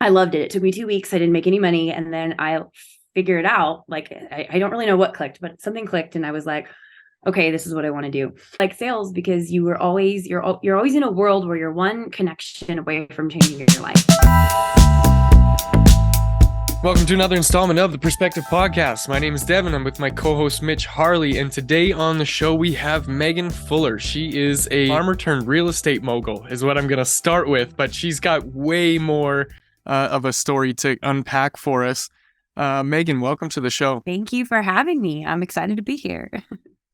I loved it. It took me 2 weeks. I didn't make any money. And then I figured out, like, I don't really know what clicked, but something clicked. And I was like, okay, this is what I want to do. Like sales, because you're always in a world where you're one connection away from changing your life. Welcome to another installment of the Perspective Podcast. My name is Devin. I'm with my co-host Mitch Harley, and today on the show we have Megan Fuller. She is a farmer turned real estate mogul, is what I'm going to start with, but she's got way more of a story to unpack for us. Megan, welcome to the show. Thank you for having me. I'm excited to be here.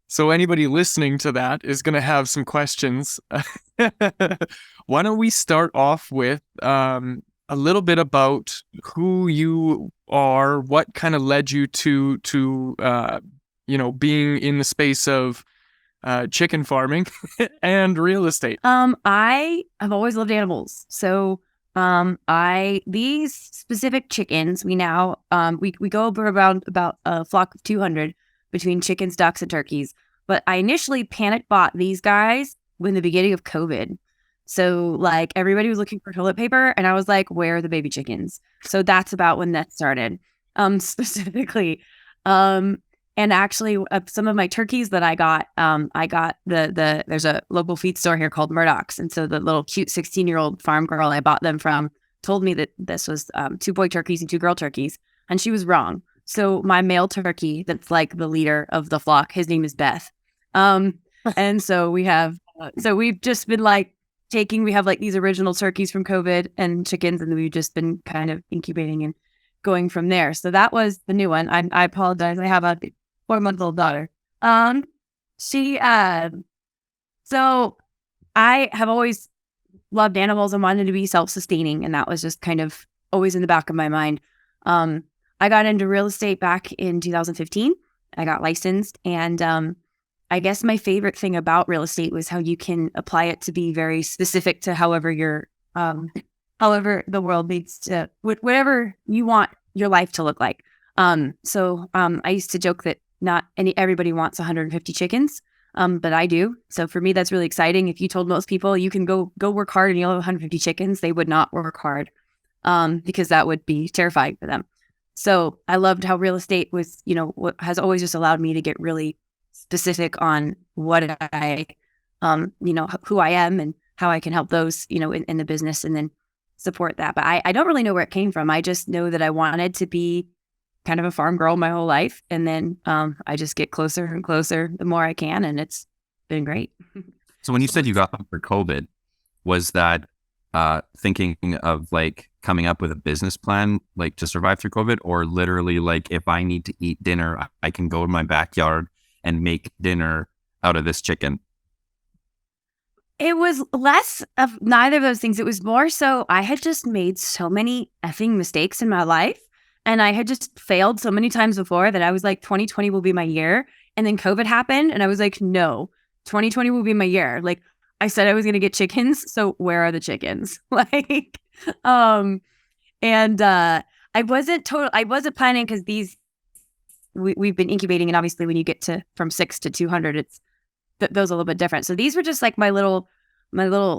So anybody listening to that is going to have some questions. Why don't we start off with a little bit about who you are, what kind of led you to being in the space of chicken farming and real estate. I have always loved animals. So these specific chickens, we now we go over around about a flock of 200 between chickens, ducks, and turkeys. But I initially panic bought these guys in the beginning of COVID. So like everybody was looking for toilet paper and I was like, where are the baby chickens? So that's about when that started, specifically. And actually some of my turkeys that I got there's a local feed store here called Murdoch's. And so the little cute 16-year-old farm girl I bought them from told me that this was 2 boy turkeys and 2 girl turkeys. And she was wrong. So my male turkey, that's like the leader of the flock, his name is Beth. And so we've just been like, we have like these original turkeys from COVID and chickens, and we've just been kind of incubating and going from there. So that was the new one. I apologize. I have a 4-month-old daughter. So I have always loved animals and wanted to be self-sustaining, and that was just kind of always in the back of my mind. I got into real estate back in 2015. I got licensed, and I guess my favorite thing about real estate was how you can apply it to be very specific to however the world needs to, whatever you want your life to look like. So I used to joke that not everybody wants 150 chickens, but I do. So for me, that's really exciting. If you told most people you can go work hard and you'll have 150 chickens, they would not work hard, because that would be terrifying for them. So I loved how real estate was, what has always just allowed me to get really specific on what I, who I am and how I can help those, in the business and then support that. But I don't really know where it came from. I just know that I wanted to be kind of a farm girl my whole life. And then I just get closer and closer the more I can. And it's been great. So when you said you got them for COVID, was that thinking of like coming up with a business plan, like to survive through COVID, or literally like if I need to eat dinner, I can go in my backyard and make dinner out of this chicken? It was less of neither of those things. It was more so I had just made so many effing mistakes in my life, and I had just failed so many times before that I was like, 2020 will be my year. And then COVID happened and I was like, no, 2020 will be my year. Like I said, I was going to get chickens. So where are the chickens? I wasn't planning, because we've been incubating, and obviously when you get to from 6 to 200, it's those are a little bit different. So these were just like my little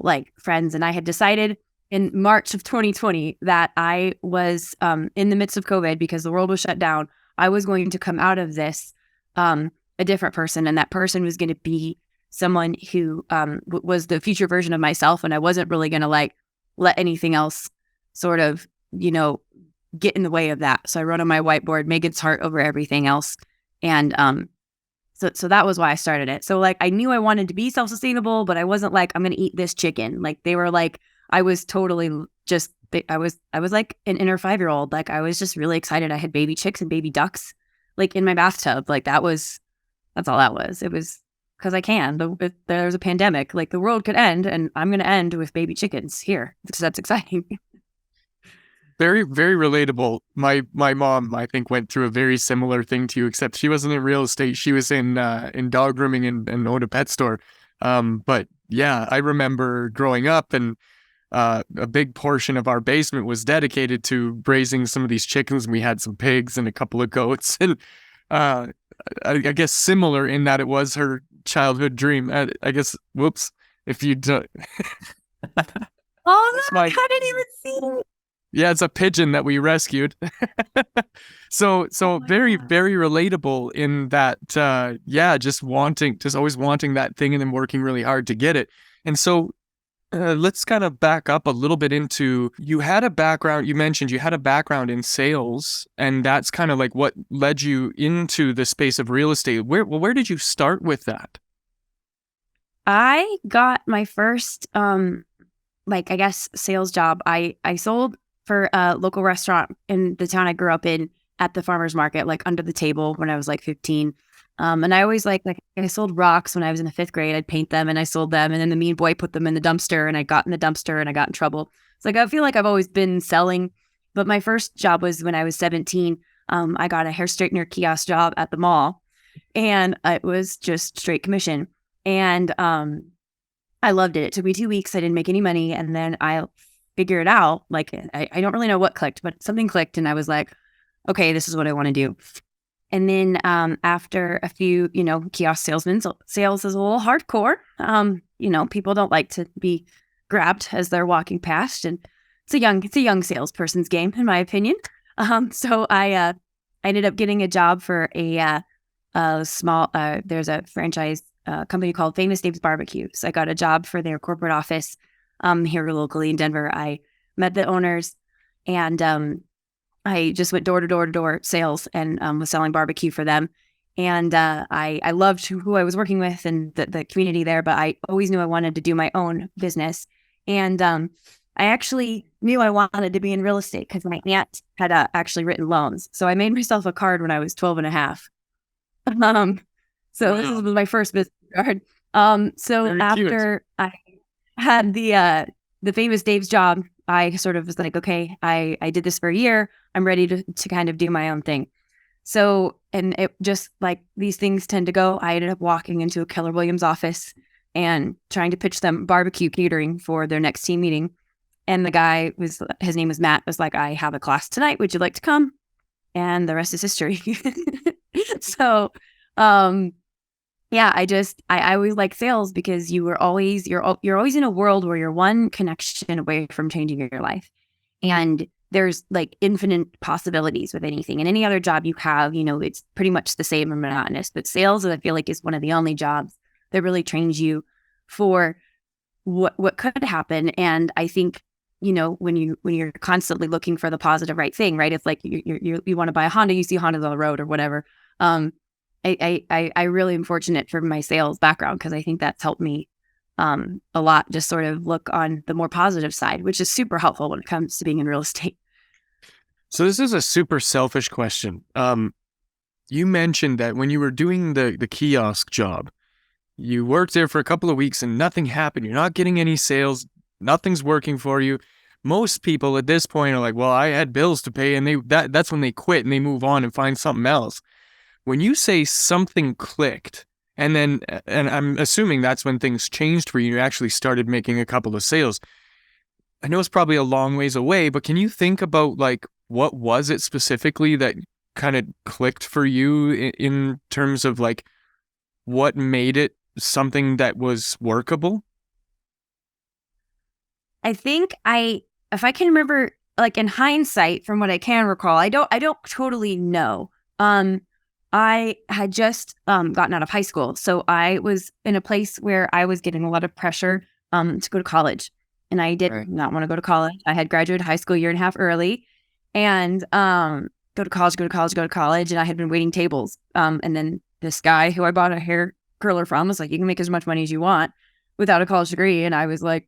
like friends, and I had decided in March of 2020 that I was in the midst of COVID, because the world was shut down. I was going to come out of this a different person, and that person was going to be someone who was the future version of myself, and I wasn't really going to like let anything else sort of get in the way of that. So I wrote on my whiteboard, Megan's heart over everything else. And so that was why I started it. So like I knew I wanted to be self-sustainable, but I wasn't like, I'm going to eat this chicken. Like they were like, I was totally just, I was like an inner 5-year-old. Like I was just really excited. I had baby chicks and baby ducks like in my bathtub. Like that's all that was. It was because I can. If there's a pandemic, like the world could end, and I'm going to end with baby chickens here, because that's exciting. Very, very relatable. My mom, I think, went through a very similar thing to you, except she wasn't in real estate. She was in dog grooming and owned a pet store. But yeah, I remember growing up, and a big portion of our basement was dedicated to raising some of these chickens. And we had some pigs and a couple of goats. And I guess similar in that it was her childhood dream. I guess, whoops, if you don't. Oh, no, I didn't even see it. Yeah, it's a pigeon that we rescued. So my very, God. very relatable in that, just always wanting that thing and then working really hard to get it. And so let's kind of back up a little bit into, you mentioned you had a background in sales, and that's kind of like what led you into the space of real estate. Where did you start with that? I got my first I guess sales job. I sold for a local restaurant in the town I grew up in at the farmer's market, like under the table when I was like 15. And I always like I sold rocks when I was in the 5th grade. I'd paint them and I sold them, and then the mean boy put them in the dumpster, and I got in the dumpster and I got in trouble. It's like I feel like I've always been selling, but my first job was when I was 17. I got a hair straightener kiosk job at the mall, and it was just straight commission. And I loved it. It took me 2 weeks. I didn't make any money. And then I figured it out. Like, I don't really know what clicked, but something clicked. And I was like, okay, this is what I want to do. And then after a few, kiosk salesmen, so sales is a little hardcore. People don't like to be grabbed as they're walking past. And it's a young salesperson's game, in my opinion. So I ended up getting a job for a small, there's a franchise company called Famous Dave's Barbecue. So I got a job for their corporate office here locally in Denver. I met the owners, and I just went door to door to door sales, and was selling barbecue for them. And I loved who I was working with and the community there, but I always knew I wanted to do my own business. And I actually knew I wanted to be in real estate because my aunt had actually written loans. So I made myself a card when I was 12 and a half. So this was my first business card. So Very after I had the Famous Dave's job, I sort of was like, okay, I did this for a year. I'm ready to kind of do my own thing. So, and it just like these things tend to go, I ended up walking into a Keller Williams office and trying to pitch them barbecue catering for their next team meeting. And the guy his name was Matt, was like, I have a class tonight. Would you like to come? And the rest is history. So, yeah, I always like sales because you're always in a world where you're one connection away from changing your life. And there's like infinite possibilities with anything. And any other job you have, it's pretty much the same or monotonous. But sales, I feel like, is one of the only jobs that really trains you for what could happen. And I think, when you're constantly looking for the positive right thing, right? It's like you want to buy a Honda, you see Hondas on the road or whatever. I really am fortunate for my sales background because I think that's helped me a lot, just sort of look on the more positive side, which is super helpful when it comes to being in real estate. So this is a super selfish question. You mentioned that when you were doing the kiosk job, you worked there for a couple of weeks and nothing happened. You're not getting any sales. Nothing's working for you. Most people at this point are like, well, I had bills to pay, and that's when they quit and they move on and find something else. When you say something clicked, and I'm assuming that's when things changed for you, you actually started making a couple of sales. I know it's probably a long ways away, but can you think about like, what was it specifically that kind of clicked for you in terms of like what made it something that was workable? I think if I can remember, like in hindsight, from what I can recall, I don't totally know. I had just gotten out of high school, so I was in a place where I was getting a lot of pressure to go to college, and I did not want to go to college. I had graduated high school a year and a half early, and go to college, and I had been waiting tables. And then this guy who I bought a hair curler from was like, "You can make as much money as you want without a college degree," and I was like,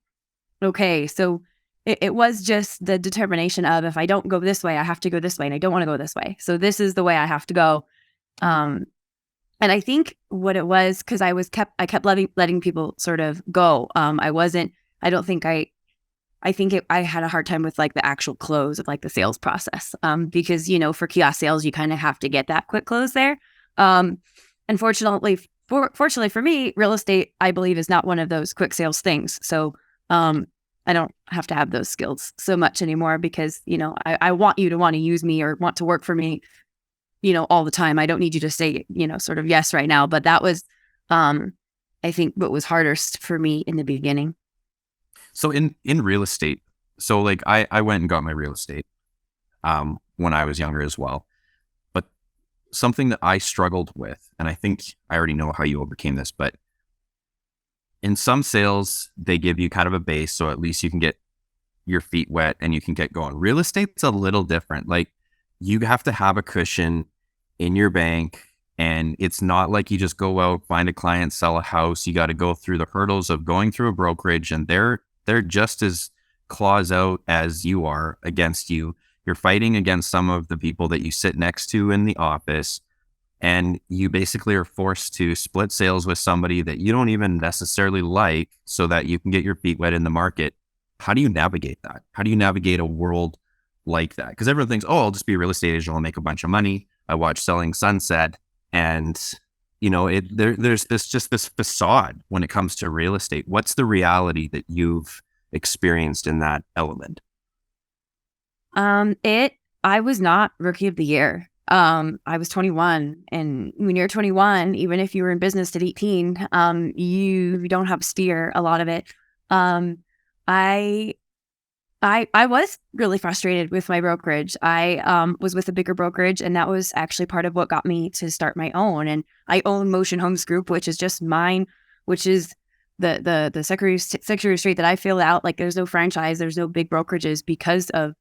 "Okay." So it was just the determination of, if I don't go this way, I have to go this way, and I don't want to go this way. So this is the way I have to go. And I think what it was, because I kept letting people sort of go. I don't think I had a hard time with like the actual close of like the sales process. Because, for kiosk sales, you kind of have to get that quick close there. Unfortunately, fortunately for me, real estate, I believe, is not one of those quick sales things. So, I don't have to have those skills so much anymore because, I want you to want to use me or want to work for me, all the time. I don't need you to say, sort of yes right now. But that was, I think, what was hardest for me in the beginning. So in real estate, So like I went and got my real estate when I was younger as well. But something that I struggled with, and I think I already know how you overcame this, but in some sales, they give you kind of a base, so at least you can get your feet wet and you can get going. Real estate's a little different. Like you have to have a cushion in your bank, and it's not like you just go out, find a client, sell a house. You got to go through the hurdles of going through a brokerage, and they're just as claws out as you are against you. You're fighting against some of the people that you sit next to in the office, and you basically are forced to split sales with somebody that you don't even necessarily like so that you can get your feet wet in the market. How do you navigate that? How do you navigate a world like that? Because everyone thinks, oh, I'll just be a real estate agent, I'll make a bunch of money. I watch Selling Sunset, and there's this facade when it comes to real estate. What's the reality that you've experienced in that element? I was not rookie of the year. I was 21, and when you're 21, even if you were in business at 18, you don't have steer a lot of it. Um, I I was really frustrated with my brokerage. I was with a bigger brokerage, and that was actually part of what got me to start my own. And I own Motion Homes Group, which is just mine, which is the Secretary of State that I fill out. Like there's no franchise, there's no big brokerages because of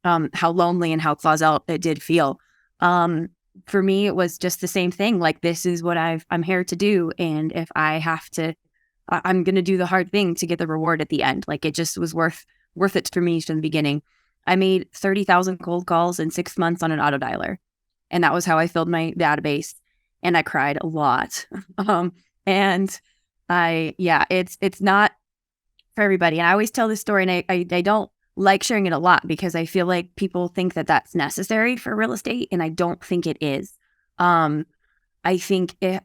how lonely and how closed out it did feel. For me, it was just the same thing. Like this is what I'm here to do, and if I have to, I'm going to do the hard thing to get the reward at the end. Like it just was worth it for me from the beginning. I made 30,000 cold calls in 6 months on an auto dialer. And that was how I filled my database. And I cried a lot. And it's not for everybody. And I always tell this story, and I don't like sharing it a lot because I feel like people think that that's necessary for real estate. And I don't think it is. I think if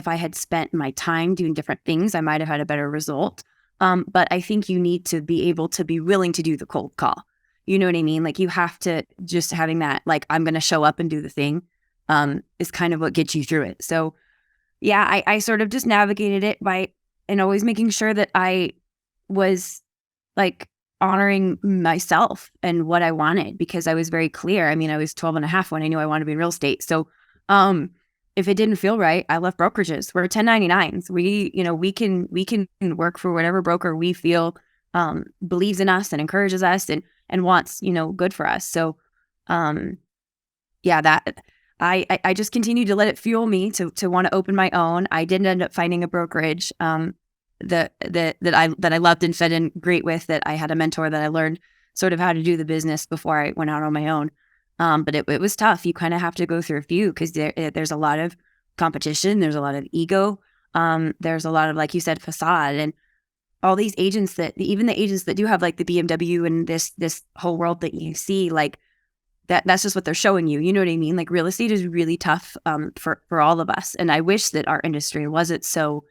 I had spent my time doing different things, I might have had a better result. But I think you need to be able to be willing to do the cold call. You know what I mean? Like you have to just having that, like, I'm going to show up and do the thing, is kind of what gets you through it. So yeah, I sort of just navigated it and always making sure that I was like honoring myself and what I wanted, because I was very clear. I mean, I was 12 and a half when I knew I wanted to be in real estate. So, if it didn't feel right, I left brokerages. We're 1099s. We can work for whatever broker we feel believes in us and encourages us and wants, good for us. So that I just continued to let it fuel me to want to open my own. I did end up finding a brokerage that I loved and fit in great with, that I had a mentor that I learned sort of how to do the business before I went out on my own. But it was tough. You kind of have to go through a few because there's a lot of competition. There's a lot of ego. There's a lot of, like you said, facade, and all these agents even the agents that do have like the BMW and this whole world that you see, like that's just what they're showing you. You know what I mean? Like real estate is really tough for all of us. And I wish that our industry wasn't so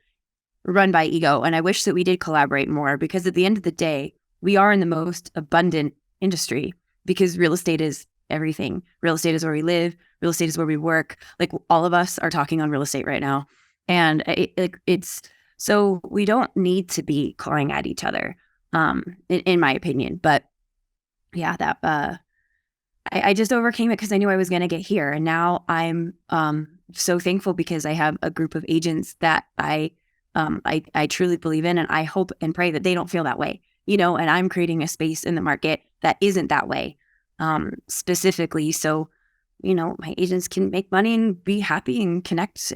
run by ego. And I wish that we did collaborate more, because at the end of the day, we are in the most abundant industry because real estate is everything. Real estate is where we live. Real estate is where we work. Like all of us are talking on real estate right now. And it's so we don't need to be clawing at each other, in my opinion. But yeah, I just overcame it because I knew I was going to get here. And now I'm so thankful because I have a group of agents that I truly believe in, and I hope and pray that they don't feel that way, and I'm creating a space in the market that isn't that way, specifically. So, my agents can make money and be happy and connect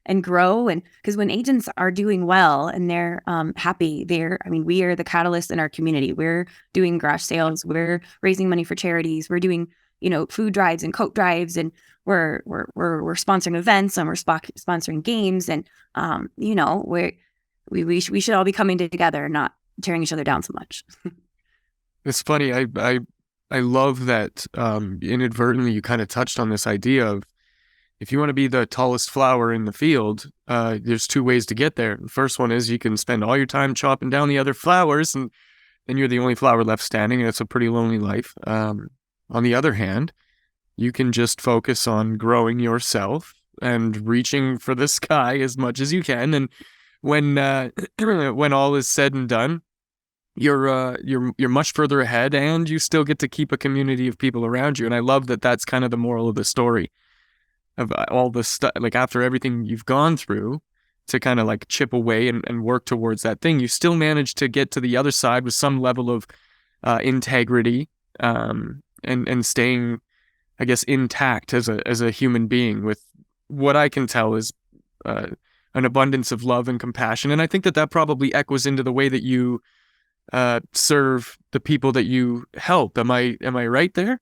and grow. And because when agents are doing well and they're happy, we are the catalyst in our community. We're doing garage sales, we're raising money for charities, we're doing, food drives and coat drives, and we're sponsoring events, and we're sponsoring games, and we should all be coming together, not tearing each other down so much. It's funny. I love that inadvertently you kind of touched on this idea of, if you want to be the tallest flower in the field, there's two ways to get there. The first one is you can spend all your time chopping down the other flowers, and then you're the only flower left standing, and it's a pretty lonely life. On the other hand, you can just focus on growing yourself and reaching for the sky as much as you can. And when when all is said and done, you're much further ahead, and you still get to keep a community of people around you. And I love that that's kind of the moral of the story of all the stuff, like after everything you've gone through to kind of like chip away and work towards that thing, you still manage to get to the other side with some level of integrity, and staying, I guess, intact as a human being with what I can tell is uh, an abundance of love and compassion. And I think that probably echoes into the way that you serve the people that you help. Am I right there?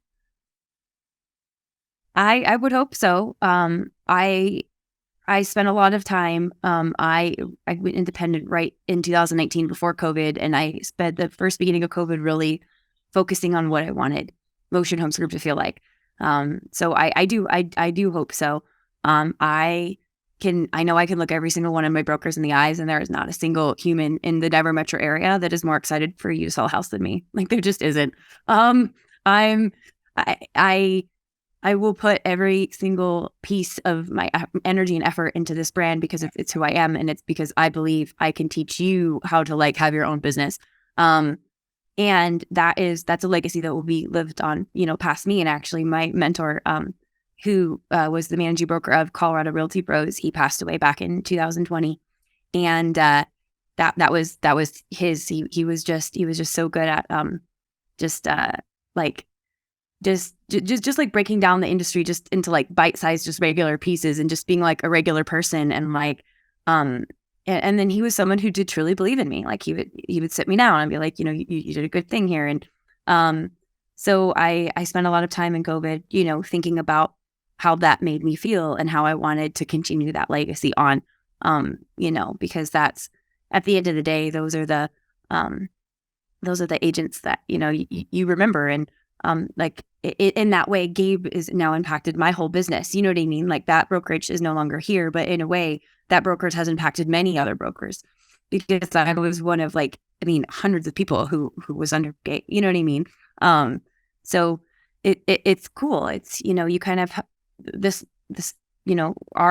I would hope so. I spent a lot of time. I went independent right in 2019 before COVID, and I spent the first beginning of COVID really focusing on what I wanted Motion Homes Group to feel like. So I do hope so. I know I can look every single one of my brokers in the eyes, and there is not a single human in the Denver metro area that is more excited for you to sell a house than me. Like there just isn't. I'm I I will put every single piece of my energy and effort into this brand because it's who I am, and it's because I believe I can teach you how to like have your own business. Um, and that's a legacy that will be lived on, past me. And actually, my mentor, who was the managing broker of Colorado Realty Pros, he passed away back in 2020, and that was his. He was just so good at just like just like breaking down the industry just into like bite-sized, just regular pieces, and just being like a regular person. And like and then he was someone who did truly believe in me. Like he would sit me down and be like, you did a good thing here. And so I spent a lot of time in COVID, thinking about how that made me feel and how I wanted to continue that legacy on. Because that's, at the end of the day, those are the agents that you remember. And like in that way, Gabe is now impacted my whole business. You know what I mean? Like that brokerage is no longer here, but in a way, that brokerage has impacted many other brokers, because I was one of hundreds of people who was under Gabe. You know what I mean? So it's cool. It's you kind of this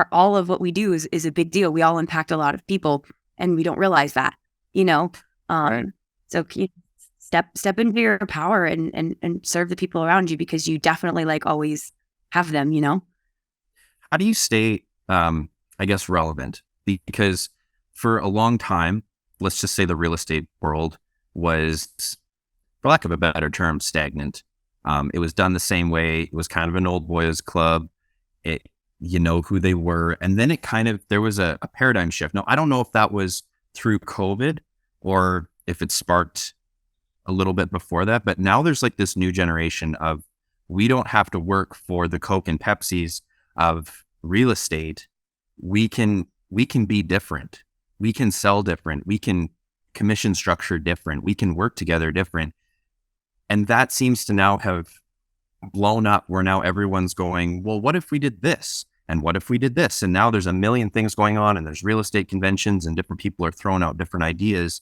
all of what we do is a big deal. We all impact a lot of people, and we don't realize that. Right. So step into your power and serve the people around you, because you definitely like always have them. How do you stay, I guess, relevant? Because for a long time, let's just say the real estate world was, for lack of a better term, stagnant. It was done the same way. It was kind of an old boys club. You know who they were. And then there was a paradigm shift. Now, I don't know if that was through COVID or if it sparked a little bit before that, but now there's like this new generation of, we don't have to work for the Coke and Pepsis of real estate. We can be different. We can sell different. We can commission structure different. We can work together different. And that seems to now have blown up, where now everyone's going, well, what if we did this? And what if we did this? And now there's a million things going on, and there's real estate conventions, and different people are throwing out different ideas.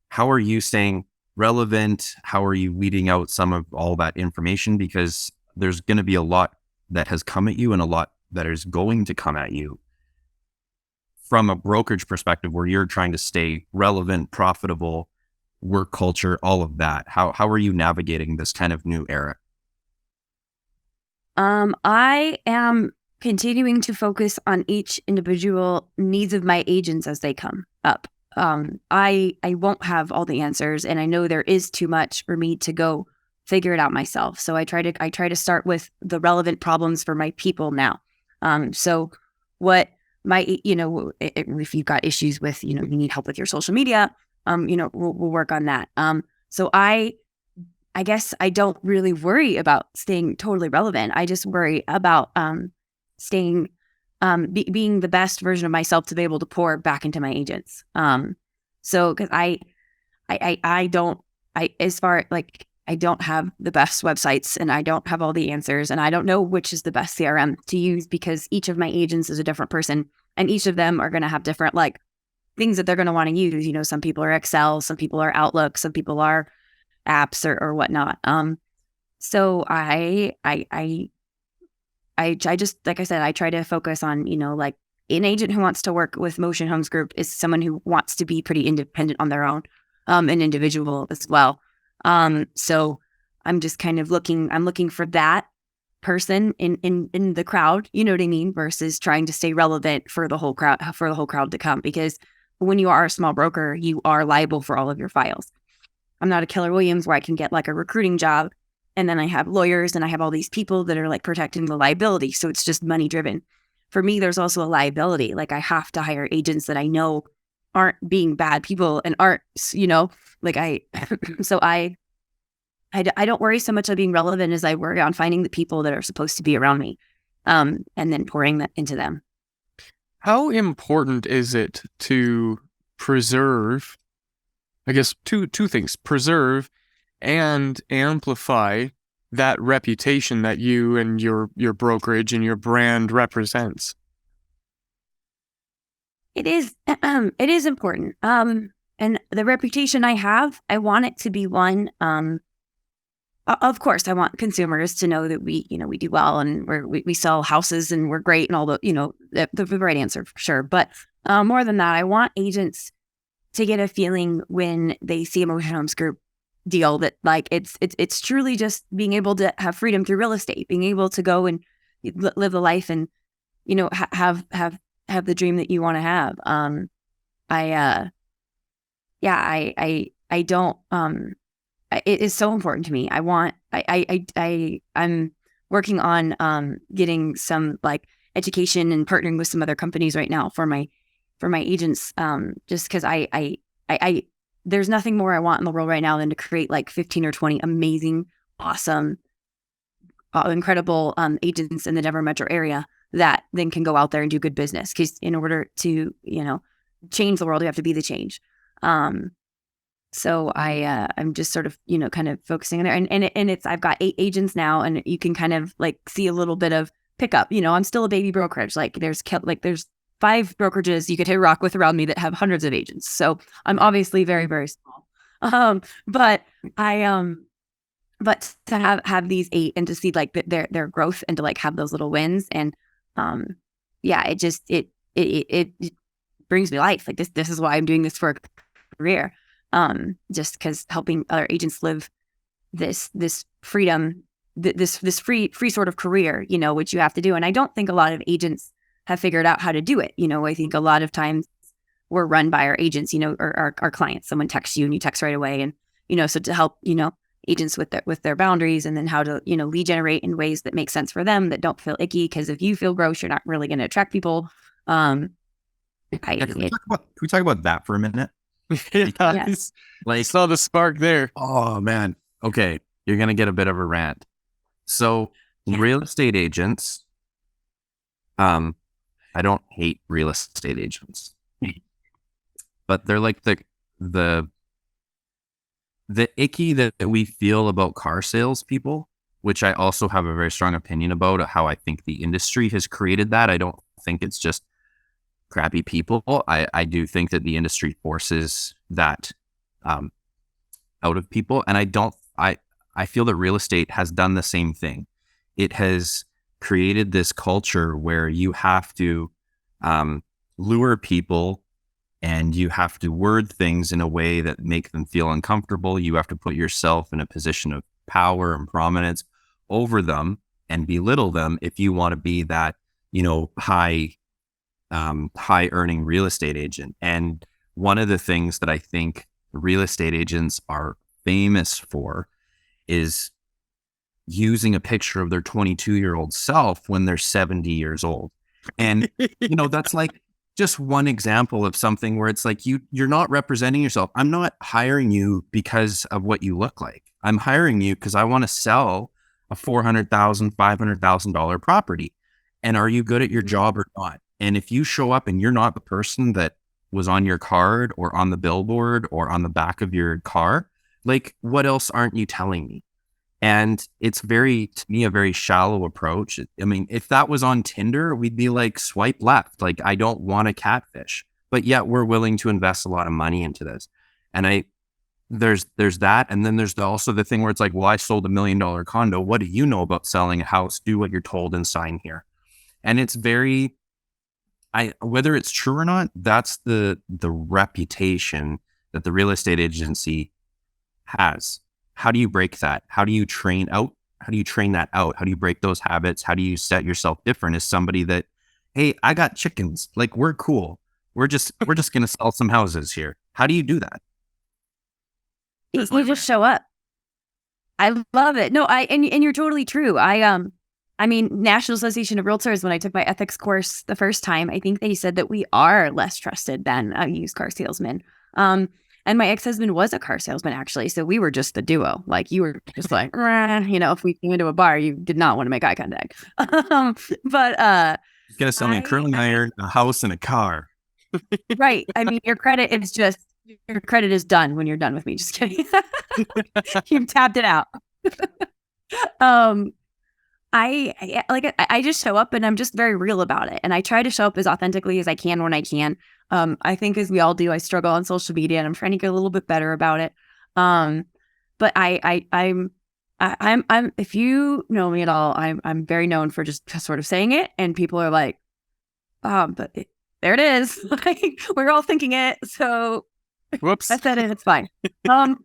How are you staying relevant? How are you weeding out some of all that information? Because there's going to be a lot that has come at you and a lot that is going to come at you from a brokerage perspective, where you're trying to stay relevant, profitable, work culture, all of that. How are you navigating this kind of new era? I am continuing to focus on each individual needs of my agents as they come up. I won't have all the answers, and I know there is too much for me to go figure it out myself. So I try to start with the relevant problems for my people now. So what if you've got issues with, you need help with your social media, we'll work on that. So I guess I don't really worry about staying totally relevant. I just worry about staying being the best version of myself to be able to pour back into my agents. So because I don't, as far like, I don't have the best websites, and I don't have all the answers, and I don't know which is the best CRM to use, because each of my agents is a different person, and each of them are going to have different like things that they're going to want to use. Some people are Excel, some people are Outlook, some people are apps or whatnot. So I just, like I said, I try to focus on, like an agent who wants to work with Motion Homes Group is someone who wants to be pretty independent on their own. an individual as well. So I'm just kind of I'm looking for that person in the crowd, you know what I mean, versus trying to stay relevant for the whole crowd to come. Because when you are a small broker, you are liable for all of your files. I'm not a Keller Williams where I can get like a recruiting job and then I have lawyers and I have all these people that are like protecting the liability. So it's just money driven. For me, there's also a liability. Like I have to hire agents that I know aren't being bad people and aren't, like so I don't worry so much on being relevant as I worry on finding the people that are supposed to be around me, and then pouring that into them. How important is it to preserve, I guess, two things, preserve and amplify that reputation that you and your brokerage and your brand represents? It is, it is important. And the reputation I have, I want it to be one, of course, I want consumers to know that we do well and we sell houses and we're great and all the right answer for sure. But more than that, I want agents to get a feeling when they see a Motion Homes Group deal that like it's truly just being able to have freedom through real estate, being able to go and live the life and have the dream that you want to have. I don't. It is so important to me. I'm working on getting some like education and partnering with some other companies right now for my agents. Just because I there's nothing more I want in the world right now than to create like 15 or 20 amazing, awesome, incredible agents in the Denver metro area that then can go out there and do good business. Because in order to change the world, you have to be the change. So I'm just sort of, kind of focusing on there and it's, I've got 8 agents now and you can kind of like see a little bit of pickup, I'm still a baby brokerage. Like there's 5 brokerages you could hit rock with around me that have hundreds of agents. So I'm obviously very, very small. But but to have these 8 and to see like their growth and to like have those little wins and, it just, it brings me life. Like this is why I'm doing this for a career. Just because helping other agents live this freedom, this free sort of career, which you have to do. And I don't think a lot of agents have figured out how to do it. I think a lot of times we're run by our agents, or our clients. Someone texts you and you text right away. And, so to help, agents with their boundaries and then how to, lead generate in ways that make sense for them, that don't feel icky. Because if you feel gross, you're not really going to attract people. Can we talk about that for a minute? Yes. Like, saw the spark there. Oh man. Okay. You're going to get a bit of a rant. So real estate agents, I don't hate real estate agents, but they're like the icky that we feel about car salespeople, which I also have a very strong opinion about how I think the industry has created that. I don't think it's just crappy people. I do think that the industry forces that out of people. And I feel that real estate has done the same thing. It has created this culture where you have to lure people and you have to word things in a way that make them feel uncomfortable. You have to put yourself in a position of power and prominence over them and belittle them if you want to be that, high earning real estate agent. And one of the things that I think real estate agents are famous for is using a picture of their 22-year-old self when they're 70 years old. And, that's like just one example of something where it's like, you're not representing yourself. I'm not hiring you because of what you look like. I'm hiring you because I want to sell a $400,000, $500,000 property. And are you good at your job or not? And if you show up and you're not the person that was on your card or on the billboard or on the back of your car, like what else aren't you telling me? And it's to me, a very shallow approach. I mean, if that was on Tinder, we'd be like, swipe left. Like, I don't want a catfish, but yet we're willing to invest a lot of money into this. And there's that. And then there's also the thing where it's like, well, I sold $1 million condo. What do you know about selling a house? Do what you're told and sign here. And it's whether it's true or not, that's the reputation that the real estate agency has. How do you break that? How do you train out? How do you train that out? How do you break those habits? How do you set yourself different as somebody that, hey, I got chickens. Like, we're cool. We're just going to sell some houses here. How do you do that? You just show up. I love it. No, and you're totally true. I mean, National Association of Realtors, when I took my ethics course the first time, I think they said that we are less trusted than a used car salesman. And my ex-husband was a car salesman, actually. So we were just a duo. Like, you were just like, if we came into a bar, you did not want to make eye contact. But he's going to sell me a curling iron, a house, and a car. Right. I mean, your credit is done when you're done with me. Just kidding. You've tapped it out. I just show up, and I'm just very real about it. And I try to show up as authentically as I can when I can. I think, as we all do, I struggle on social media, and I'm trying to get a little bit better about it. But I'm if you know me at all, I'm very known for just sort of saying it, and people are like, there it is. Like, we're all thinking it. So Whoops. I said it. It's fine.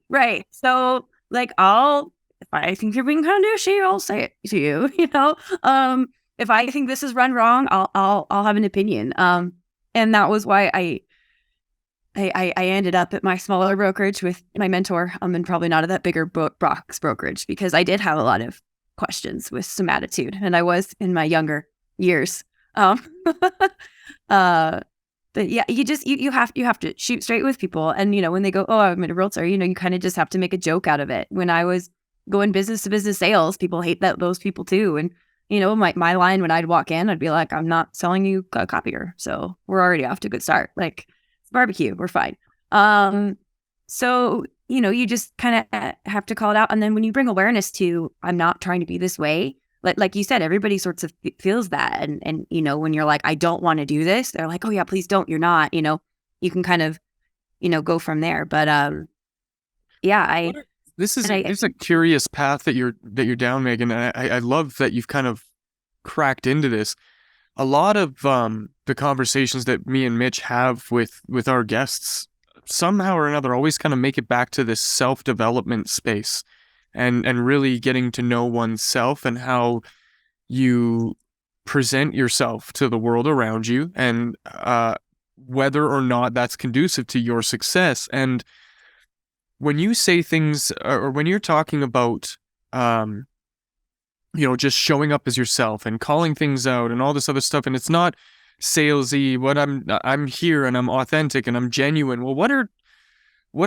Right. So, like, if I think you're being kind of douchey, I'll say it to you. If I think this is run wrong, I'll have an opinion. And that was why I ended up at my smaller brokerage with my mentor, and probably not at that bigger box brokerage, because I did have a lot of questions with some attitude, and I was in my younger years. But yeah, you have to shoot straight with people. And, when they go, oh, I'm a realtor, you kind of just have to make a joke out of it. When I was going business to business sales, people hate those people too. And, my line when I'd walk in, I'd be like, I'm not selling you a copier. So we're already off to a good start. Like, it's barbecue. We're fine. So, you just kind of have to call it out. And then when you bring awareness to, I'm not trying to be this way, like you said, everybody sorts of feels that. And when you're like, I don't want to do this, they're like, oh yeah, please don't. You're not, you can kind of, go from there. But yeah, this is a curious path that you're down, Megan. And I love that you've kind of cracked into this. A lot of the conversations that me and Mitch have with our guests, somehow or another, always kind of make it back to this self-development space. And really getting to know oneself and how you present yourself to the world around you, and whether or not that's conducive to your success. And when you say things, or when you're talking about, just showing up as yourself and calling things out and all this other stuff, and it's not salesy, I'm here and I'm authentic and I'm genuine. Well, what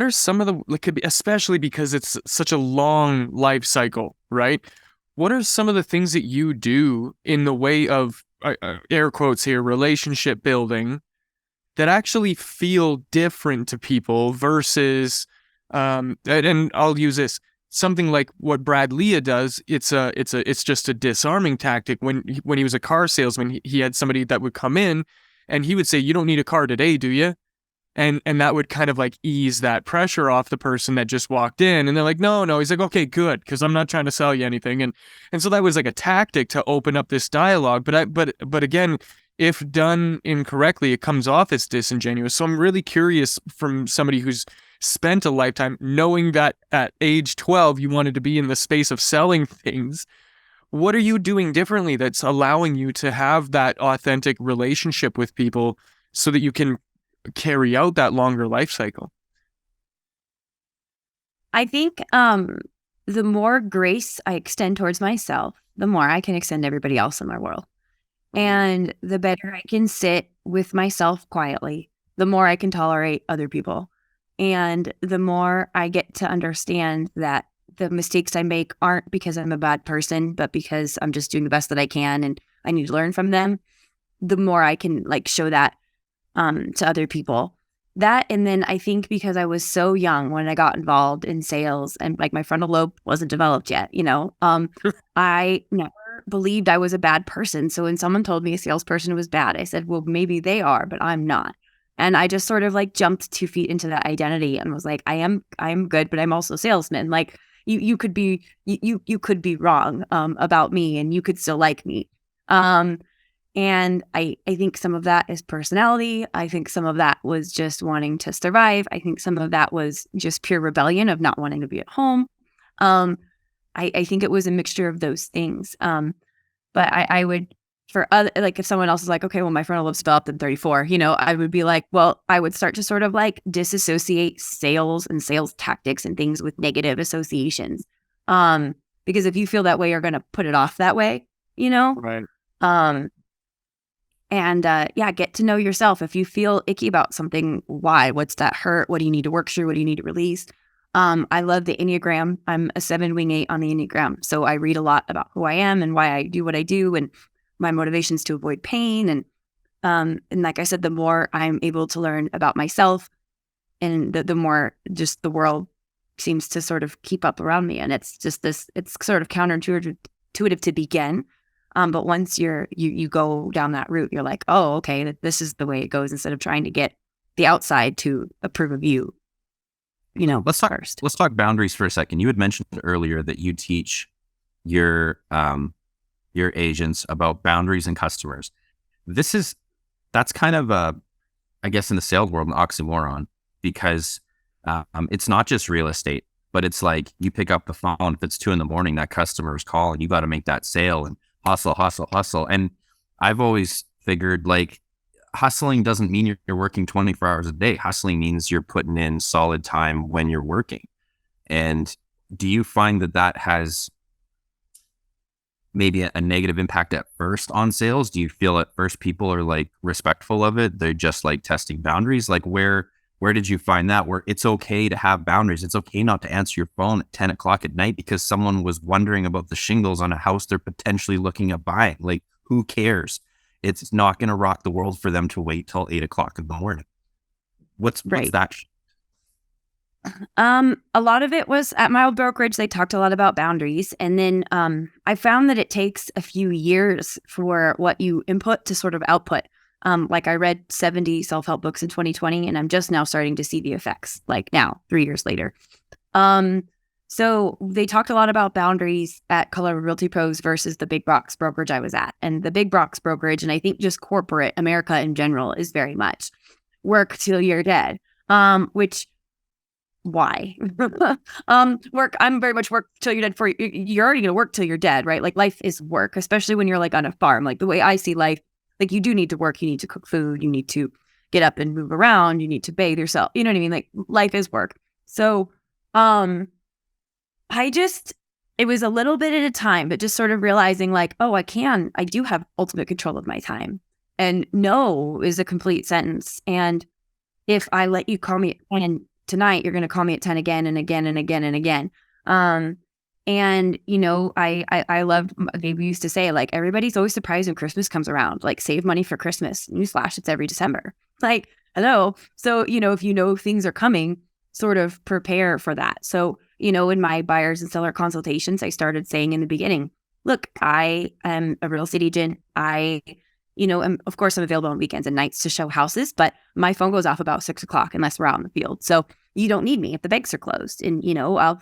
are some of the, could be, especially because it's such a long life cycle, right? What are some of the things that you do in the way of, air quotes here, relationship building, that actually feel different to people versus, and I'll use this, something like what Brad Leah does. It's just a disarming tactic. When he was a car salesman, he had somebody that would come in and he would say, you don't need a car today, do you? And that would kind of like ease that pressure off the person that just walked in. And they're like, no. He's like, okay, good, because I'm not trying to sell you anything. And so that was like a tactic to open up this dialogue. But again, if done incorrectly, it comes off as disingenuous. So I'm really curious, from somebody who's spent a lifetime knowing that at age 12 you wanted to be in the space of selling things, what are you doing differently that's allowing you to have that authentic relationship with people so that you can carry out that longer life cycle? I think the more grace I extend towards myself, the more I can extend to everybody else in my world. And the better I can sit with myself quietly, the more I can tolerate other people. And the more I get to understand that the mistakes I make aren't because I'm a bad person, but because I'm just doing the best that I can and I need to learn from them, the more I can show that to other people. That, and then I think because I was so young when I got involved in sales, and my frontal lobe wasn't developed yet, I never believed I was a bad person. So when someone told me a salesperson was bad, I said, well, maybe they are, but I'm not. And I just sort of jumped 2 feet into that identity and was like, I am good, but I'm also a salesman. You could be wrong about me and you could still like me. And I think some of that is personality. I think some of that was just wanting to survive. I think some of that was just pure rebellion of not wanting to be at home. Um, I think it was a mixture of those things. But I would, for other, like if someone else is like, okay, well, my frontal lobe's developed in 34, I would be like, well, I would start to sort of like disassociate sales and sales tactics and things with negative associations. Because if you feel that way, you're going to put it off that way, you know? Right. Um, and yeah, get to know yourself. If you feel icky about something, why? What's that hurt? What do you need to work through? What do you need to release? I love the Enneagram. I'm a 7 wing 8 on the Enneagram. So I read a lot about who I am and why I do what I do and my motivations to avoid pain. And like I said, the more I'm able to learn about myself and the more just the world seems to sort of keep up around me. And it's just this, it's sort of counterintuitive to begin. But once you go down that route, you're like, oh, okay, this is the way it goes instead of trying to get the outside to approve of you, Let's talk. first. Let's talk boundaries for a second. You had mentioned earlier that you teach your agents about boundaries and customers. That's kind of I guess in the sales world, an oxymoron because it's not just real estate, but it's like you pick up the phone if it's 2 a.m, that customer is calling, you got to make that sale and hustle, hustle, hustle. And I've always figured like hustling doesn't mean you're working 24 hours a day. Hustling means you're putting in solid time when you're working. And do you find that has maybe a negative impact at first on sales? Do you feel at first people are like respectful of it? They're just like testing boundaries. Like where did you find that where it's okay to have boundaries? It's okay not to answer your phone at 10 o'clock at night because someone was wondering about the shingles on a house they're potentially looking at buying. Like who cares? It's not going to rock the world for them to wait till 8 o'clock in the morning. What's that? A lot of it was at my old brokerage. They talked a lot about boundaries. And then I found that it takes a few years for what you input to sort of output. Like I read 70 self-help books in 2020, and I'm just now starting to see the effects, like now, 3 years later. So they talked a lot about boundaries at Color Realty Pros versus the big box brokerage I was at. And the big box brokerage, and I think just corporate America in general, is very much work till you're dead, which why? I'm very much work till you're dead for you. You're already going to work till you're dead, right? Like life is work, especially when you're like on a farm. Like the way I see life, like you do need to work. You need to cook food. You need to get up and move around. You need to bathe yourself. You know what I mean? Like life is work. So, it was a little bit at a time, but just sort of realizing like, oh, I do have ultimate control of my time. And no is a complete sentence. And if I let you call me at 10 tonight, you're going to call me at 10 again and again and again and again. And I love, they used to say like, everybody's always surprised when Christmas comes around, like save money for Christmas. Newsflash, it's every December. Like, hello. So, if you know things are coming, sort of prepare for that. So, in my buyers and seller consultations, I started saying in the beginning, look, I am a real estate agent. Of course I'm available on weekends and nights to show houses, but my phone goes off about 6 o'clock unless we're out in the field. So you don't need me if the banks are closed, and I'll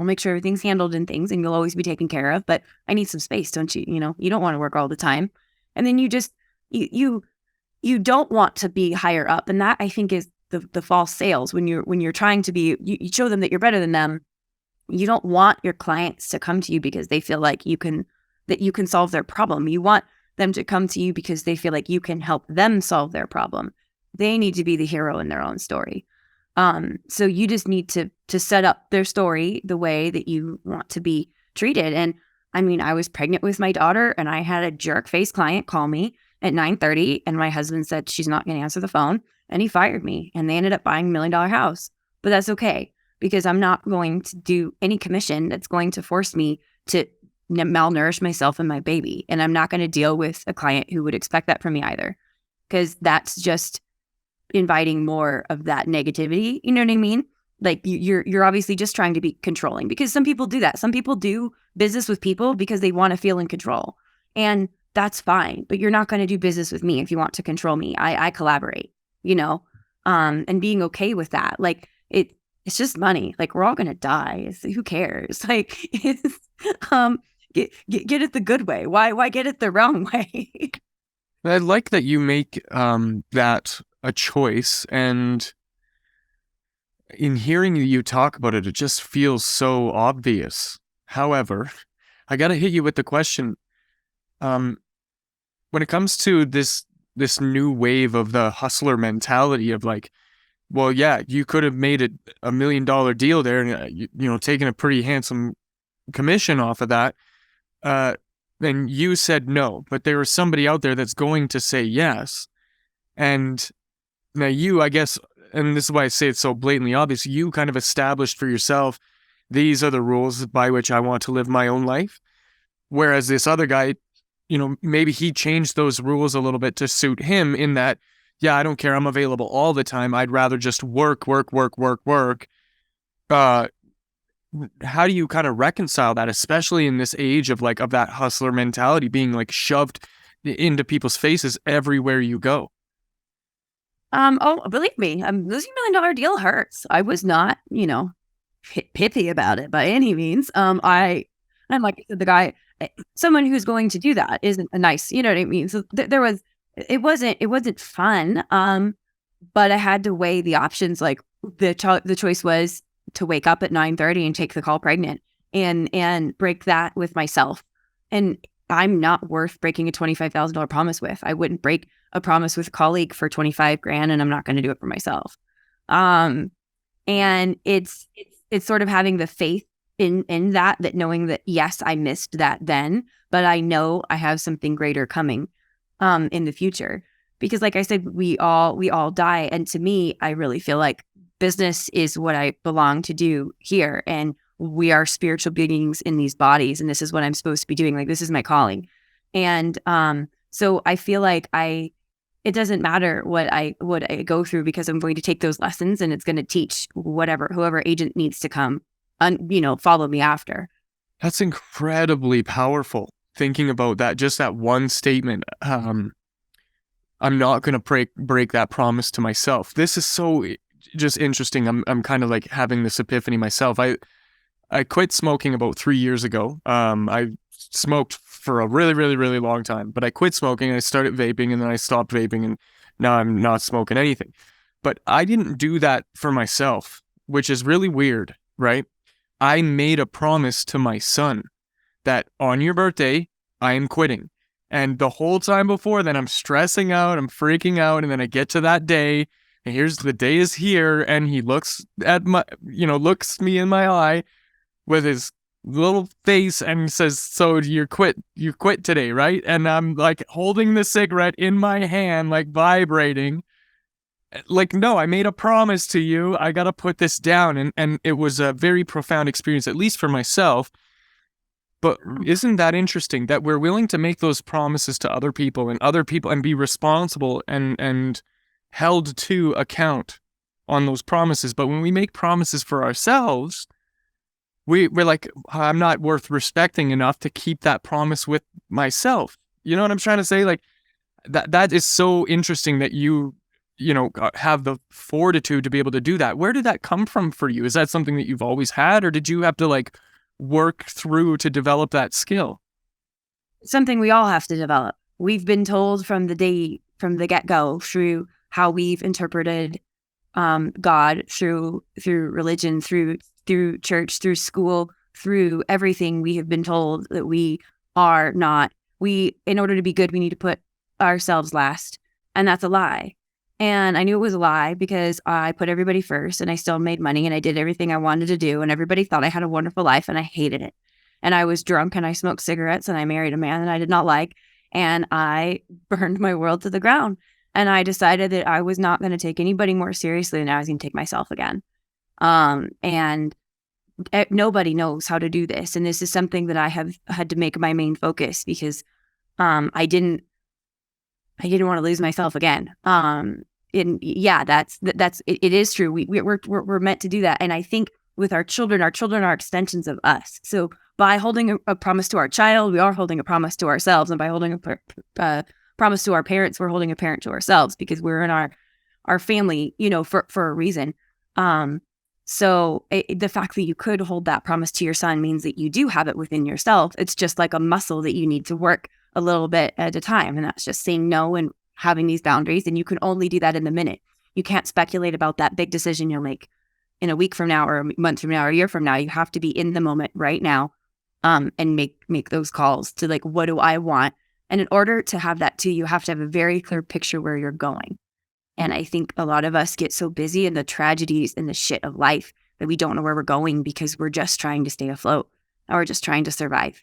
make sure everything's handled and things, and you'll always be taken care of. But I need some space, don't you? You don't want to work all the time, and then you just you don't want to be higher up, and that I think is the false sales when you're trying to be. You show them that you're better than them. You don't want your clients to come to you because they feel like you can solve their problem. You want them to come to you because they feel like you can help them solve their problem. They need to be the hero in their own story. So you just need to set up their story the way that you want to be treated. And I mean, I was pregnant with my daughter and I had a jerk face client call me at 9:30 and my husband said she's not going to answer the phone and he fired me and they ended up buying $1 million house. But that's okay because I'm not going to do any commission that's going to force me to malnourish myself and my baby. And I'm not going to deal with a client who would expect that from me either, because that's just inviting more of that negativity. You know what I mean? Like you're obviously just trying to be controlling, because some people do that. Some people do business with people because they want to feel in control, and that's fine. But you're not going to do business with me if you want to control me. I collaborate, and being okay with that. Like it's just money. Like we're all going to die. Who cares? Like get it the good way. Why get it the wrong way? I like that you make that a choice, and in hearing you talk about it, it just feels so obvious. However, I gotta hit you with the question. Um, when it comes to this new wave of the hustler mentality of like, well, yeah, you could have made it $1 million deal there, and taken a pretty handsome commission off of that. Then you said no, but there was somebody out there that's going to say yes, and now you, I guess, and this is why I say it's so blatantly obvious, you kind of established for yourself, these are the rules by which I want to live my own life. Whereas this other guy, maybe he changed those rules a little bit to suit him in that, yeah, I don't care, I'm available all the time. I'd rather just work, work, work, work, work. How do you kind of reconcile that, especially in this age of that hustler mentality being like shoved into people's faces everywhere you go? Oh, believe me, losing $1 million deal hurts. I was not, pithy about it by any means. I'm like I said, the guy, someone who's going to do that isn't a nice, you know what I mean? So it wasn't fun. But I had to weigh the options. Like the choice was to wake up at 9:30 and take the call pregnant and break that with myself. And I'm not worth breaking a $25,000 promise with. I wouldn't break a promise with a colleague for 25 grand, and I'm not going to do it for myself. And it's sort of having the faith in that knowing that, yes, I missed that then, but I know I have something greater coming, in the future. Because like I said, we all die. And to me, I really feel like business is what I belong to do here. And we are spiritual beings in these bodies. And this is what I'm supposed to be doing. Like, this is my calling. And, so I feel like it doesn't matter what I go through, because I'm going to take those lessons and it's going to teach whoever agent needs to come follow me after. That's incredibly powerful. Thinking about that, just that one statement. I'm not going to break that promise to myself. This is so just interesting. I'm kind of like having this epiphany myself. I quit smoking about 3 years ago. I smoked for a really, really, really long time, but I quit smoking. I started vaping, and then I stopped vaping, and now I'm not smoking anything. But I didn't do that for myself, which is really weird, right? I made a promise to my son that on your birthday, I am quitting. And the whole time before then, I'm stressing out, I'm freaking out, and then I get to that day, and here's the day is here, and he looks me in my eye with his little face and says, "So you quit today, right?" And I'm like holding the cigarette in my hand, like vibrating. Like, no, I made a promise to you. I got to put this down. And it was a very profound experience, at least for myself. But isn't that interesting that we're willing to make those promises to other people and be responsible and held to account on those promises? But when we make promises for ourselves, we're like, I'm not worth respecting enough to keep that promise with myself. You know what I'm trying to say? Like that is so interesting that you have the fortitude to be able to do that. Where did that come from for you? Is that something that you've always had, or did you have to like work through to develop that skill? Something we all have to develop. We've been told from the get-go, through how we've interpreted God, through religion, through church, through school, through everything, we have been told that we are not. In order to be good, we need to put ourselves last. And that's a lie. And I knew it was a lie because I put everybody first, and I still made money, and I did everything I wanted to do, and everybody thought I had a wonderful life, and I hated it. And I was drunk, and I smoked cigarettes, and I married a man that I did not like, and I burned my world to the ground. And I decided that I was not going to take anybody more seriously than I was going to take myself again. And nobody knows how to do this. And this is something that I have had to make my main focus, because I didn't want to lose myself again. And yeah, it is true. We're meant to do that. And I think with our children are extensions of us. So by holding a promise to our child, we are holding a promise to ourselves. And by holding a promise to our parents, we're holding a parent to ourselves, because we're in our family, for a reason. So the fact that you could hold that promise to your son means that you do have it within yourself. It's just like a muscle that you need to work a little bit at a time. And that's just saying no and having these boundaries. And you can only do that in the minute. You can't speculate about that big decision you'll make in a week from now or a month from now or a year from now. You have to be in the moment right now, and make those calls to like, what do I want? And in order to have that too, you have to have a very clear picture where you're going. And I think a lot of us get so busy in the tragedies and the shit of life that we don't know where we're going because we're just trying to stay afloat or just trying to survive.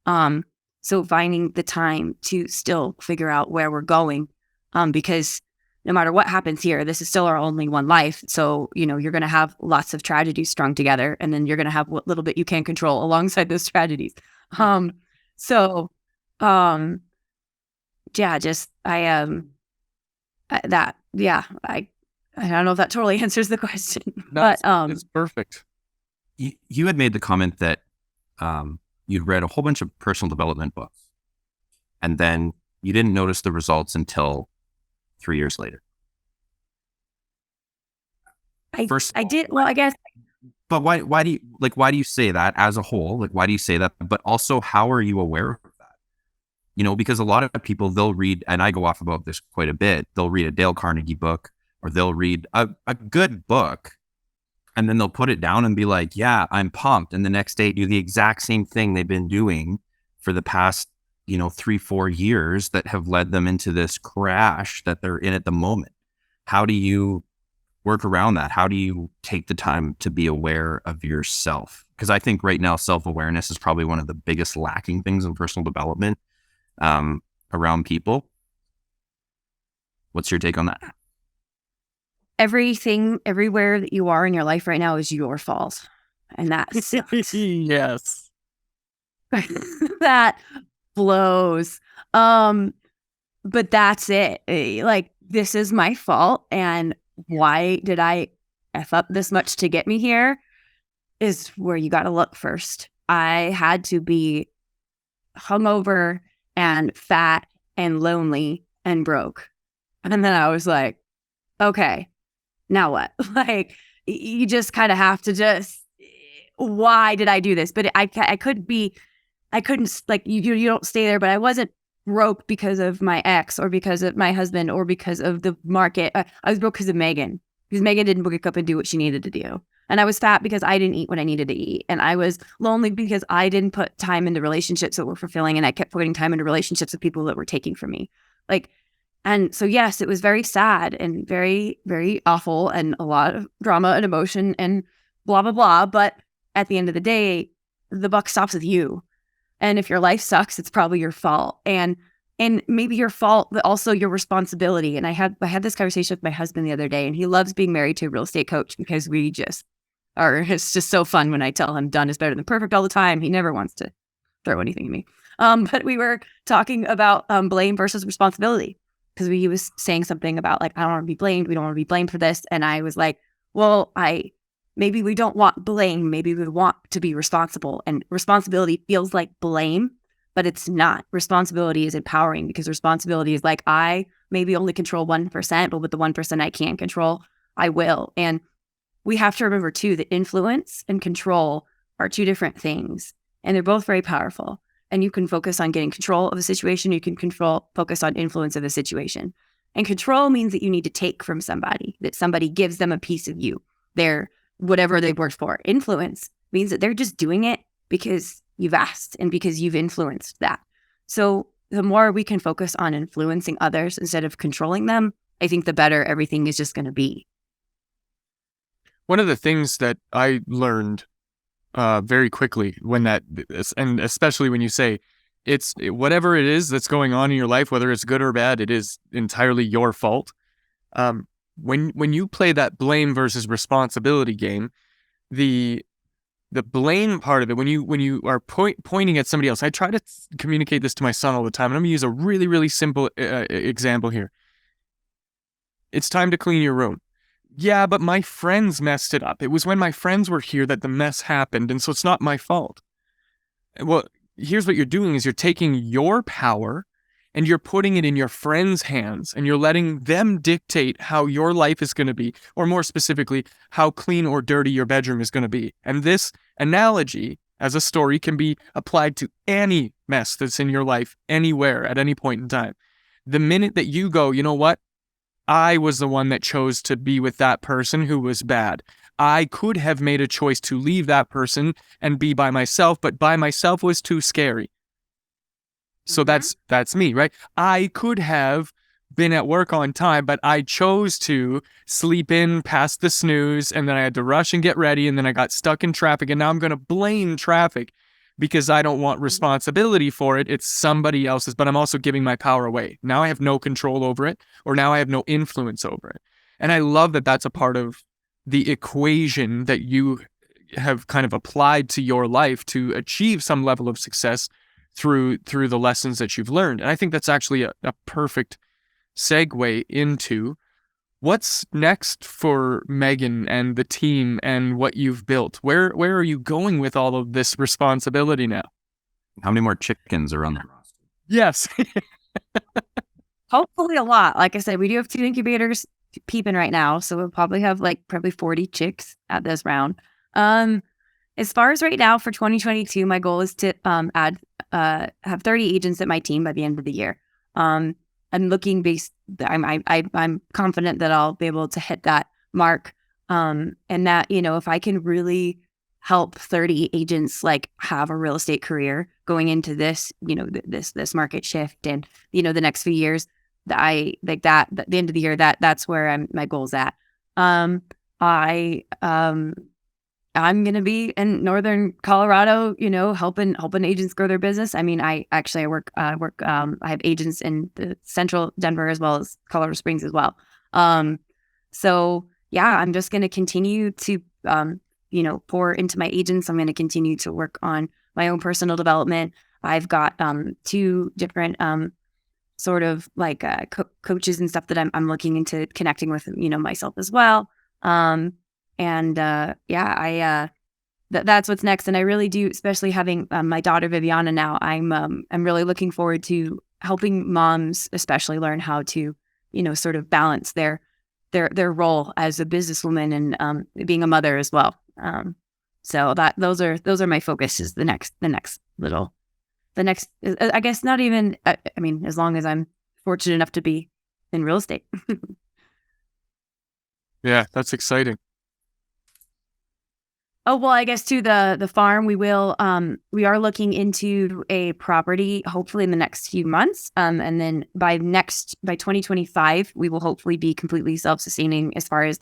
So finding the time to still figure out where we're going, because no matter what happens here, this is still our only one life. So, you're going to have lots of tragedies strung together, and then you're going to have what little bit you can control alongside those tragedies. So, yeah, just, I don't know if that totally answers the question, No, but, it's perfect. You had made the comment that you'd read a whole bunch of personal development books, and then you didn't notice the results until 3 years later. I did. Well, I guess. But why do you say that as a whole? Like, why do you say that? But also, how are you aware of that? Because a lot of people, they'll read, and I go off about this quite a bit, they'll read a Dale Carnegie book, or they'll read a good book, and then they'll put it down and be like, yeah, I'm pumped. And the next day do the exact same thing they've been doing for the past, 3-4 years that have led them into this crash that they're in at the moment. How do you work around that? How do you take the time to be aware of yourself? Because I think right now, self-awareness is probably one of the biggest lacking things in personal development around people. What's your take on that? Everything, everywhere that you are in your life right now is your fault. And that sucks. Yes. That blows. But that's it. Like, this is my fault. And why did I F up this much to get me here is where you got to look first. I had to be hungover and fat and lonely and broke. And then I was like, okay, now what? Like, you just kind of have to why did I do this? But I couldn't, like, you don't stay there, but I wasn't broke because of my ex or because of my husband or because of the market. I was broke because of Megan, because Megan didn't wake up and do what she needed to do. And I was fat because I didn't eat what I needed to eat. And I was lonely because I didn't put time into relationships that were fulfilling. And I kept putting time into relationships with people that were taking from me. And so, yes, it was very sad and very, very awful and a lot of drama and emotion and blah, blah, blah. But at the end of the day, the buck stops with you. And if your life sucks, it's probably your fault. And maybe your fault, but also your responsibility. And I had this conversation with my husband the other day, and he loves being married to a real estate coach because it's just so fun when I tell him done is better than perfect all the time. He never wants to throw anything at me. But we were talking about blame versus responsibility, because he was saying something about, like, I don't want to be blamed. We don't want to be blamed for this. And I was like, well, maybe we don't want blame. Maybe we want to be responsible. And responsibility feels like blame, but it's not. Responsibility is empowering, because responsibility is like, I maybe only control 1%, but with the 1% I can control, I will. And we have to remember too that influence and control are two different things, and they're both very powerful. And you can focus on getting control of a situation. You can focus on influence of a situation. And control means that you need to take from somebody, that somebody gives them a piece of you, whatever they've worked for. Influence means that they're just doing it because you've asked and because you've influenced that. So the more we can focus on influencing others instead of controlling them, I think the better everything is just going to be. One of the things that I learned very quickly and especially when you say it's whatever it is that's going on in your life, whether it's good or bad, it is entirely your fault. When you play that blame versus responsibility game, the blame part of it, when you are pointing at somebody else, I try to communicate this to my son all the time, and I'm gonna use a really, really simple example here. It's time to clean your room. Yeah, but my friends messed it up. It was when my friends were here that the mess happened, and so it's not my fault. Well, here's what you're doing is you're taking your power and you're putting it in your friends' hands, and you're letting them dictate how your life is going to be, or more specifically, how clean or dirty your bedroom is going to be. And this analogy as a story can be applied to any mess that's in your life, anywhere, at any point in time. The minute that you go, you know what? I was the one that chose to be with that person who was bad. I could have made a choice to leave that person and be by myself, but by myself was too scary. So that's me, right? I could have been at work on time, but I chose to sleep in past the snooze, and then I had to rush and get ready, and then I got stuck in traffic, and now I'm going to blame traffic because I don't want responsibility for it. It's somebody else's, but I'm also giving my power away. Now I have no control over it, or now I have no influence over it. And I love that that's a part of the equation that you have kind of applied to your life to achieve some level of success through the lessons that you've learned. And I think that's actually a perfect segue into what's next for Megan and the team and what you've built. Where are you going with all of this responsibility now? How many more chickens are on the roster? Yes. Hopefully a lot. Like I said, we do have 2 incubators peeping right now, so we'll probably have probably 40 chicks at this round. As far as right now for 2022, my goal is to have 30 agents at my team by the end of the year. I'm confident that I'll be able to hit that mark. And that, if I can really help 30 agents have a real estate career going into this, this market shift and, the next few years, at the end of the year, that's where my goal's at. I'm going to be in Northern Colorado, helping agents grow their business. I mean, I have agents in the central Denver as well as Colorado Springs as well. So yeah, I'm just going to continue to, pour into my agents. I'm going to continue to work on my own personal development. I've got 2 different sort of coaches and stuff that I'm looking into connecting with, myself as well. That's what's next. And I really do, especially having my daughter Viviana now, I'm really looking forward to helping moms especially learn how to, sort of balance their role as a businesswoman and being a mother as well. So those are my focuses. The next, I guess not even, I mean, as long as I'm fortunate enough to be in real estate. Yeah, that's exciting. Oh, well, I guess to the farm, we are looking into a property hopefully in the next few months. And then by 2025, we will hopefully be completely self-sustaining as far as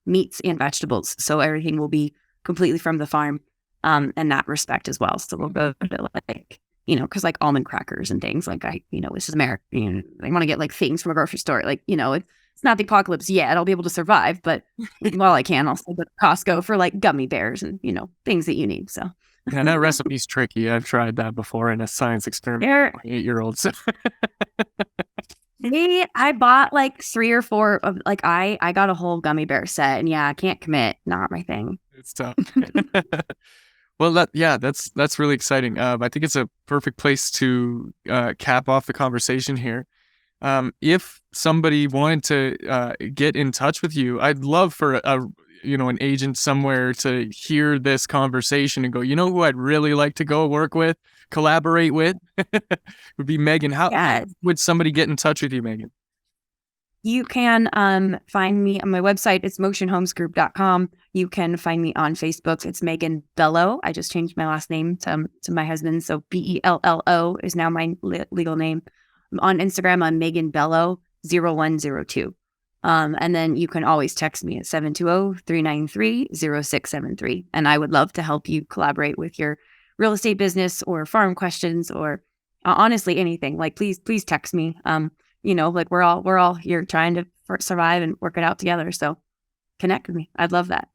meats and vegetables. So everything will be completely from the farm, in that respect as well. So we'll go to because almond crackers and things this is America. I want to get things from a grocery store. It's not the apocalypse yet. I'll be able to survive, but while I can, I'll still go to Costco for gummy bears and, things that you need. So yeah, that recipe's tricky. I've tried that before in a science experiment with 8-year-olds. I bought 3 or 4 of I got a whole gummy bear set, and yeah, I can't commit. Not my thing. It's tough. Well, that's really exciting. I think it's a perfect place to cap off the conversation here. If somebody wanted to get in touch with you, I'd love for an agent somewhere to hear this conversation and go, who I'd really like to go work with, collaborate with, would be Megan. How would somebody get in touch with you, Megan? You can find me on my website. It's motionhomesgroup.com. You can find me on Facebook. It's Megan Bello. I just changed my last name to my husband. So Bello is now my legal name. On Instagram, I'm Megan Bello 0102. And then you can always text me at 720-393-0673. And I would love to help you collaborate with your real estate business or farm questions or honestly anything. Please text me. We're all here trying to survive and work it out together. So connect with me. I'd love that.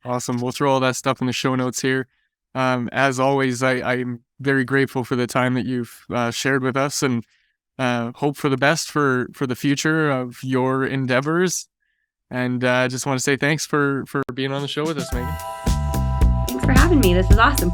Awesome. We'll throw all that stuff in the show notes here. As always, I'm very grateful for the time that you've shared with us, and hope for the best for the future of your endeavors. And I just want to say thanks for being on the show with us, Megan. Thanks for having me. This is awesome.